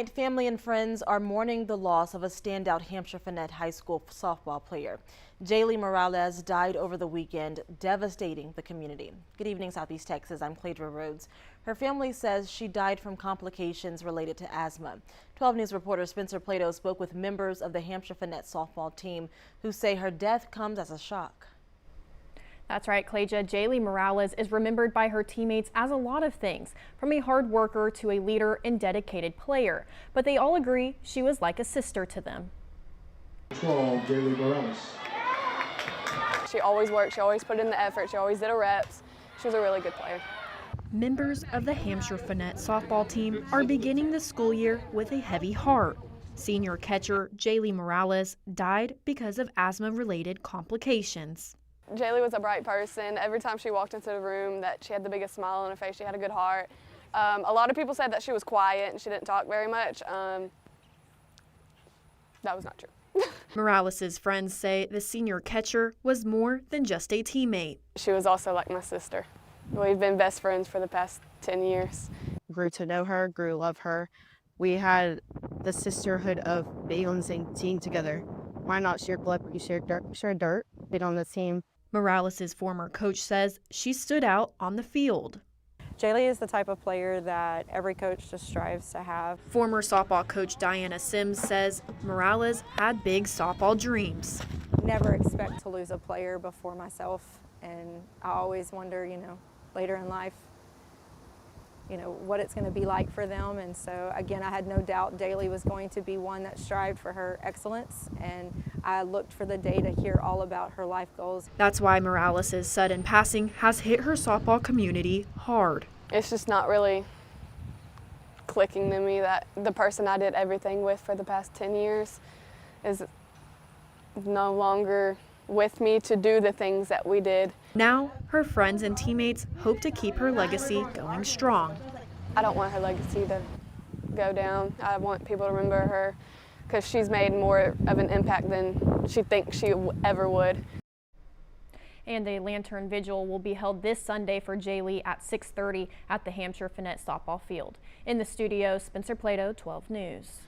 Family and friends are mourning the loss of a standout Hamshire-Fannett High School softball player. Jayleigh Moralez died over the weekend, devastating the community. Good evening, Southeast Texas. I'm Cladra Rhodes. Her family says she died from complications related to asthma. 12 News reporter Spencer Plato spoke with members of the Hamshire-Fannett softball team who say her death comes as a shock. That's right, Cladra. Jayleigh Moralez is remembered by her teammates as a lot of things, from a hard worker to a leader and dedicated player. But they all agree she was like a sister to them. Jayleigh Moralez. She always worked, she always put in the effort, she always did her reps. She was a really good player. Members of the Hamshire-Fannett softball team are beginning the school year with a heavy heart. Senior catcher Jayleigh Moralez died because of asthma-related complications. Jayleigh was a bright person. Every time she walked into the room, that she had the biggest smile on her face. She had a good heart. A lot of people said that she was quiet and she didn't talk very much. That was not true. Moralez's friends say the senior catcher was more than just a teammate. She was also like my sister. We've been best friends for the past 10 years. Grew to know her, grew to love her. We had the sisterhood of being on the same team together. Why not share blood, but you share dirt, being on the team. Moralez's former coach says she stood out on the field. Jayleigh is the type of player that every coach just strives to have. Former softball coach Diana Sims says Moralez had big softball dreams. Never expect to lose a player before myself, and I always wonder, later in life, what it's going to be like for them. And so again, I had no doubt Jayleigh was going to be one that strived for her excellence, and I looked for the day to hear all about her life goals. That's why Moralez's sudden passing has hit her softball community hard. It's just not really clicking to me that the person I did everything with for the past 10 years is no longer with me to do the things that we did. Now, her friends and teammates hope to keep her legacy going strong. I don't want her legacy to go down. I want people to remember her because she's made more of an impact than she thinks she ever would. And a lantern vigil will be held this Sunday for Jayleigh at 6:30 at the Hamshire-Fannett softball field. In the studio, Spencer Plato, 12 News.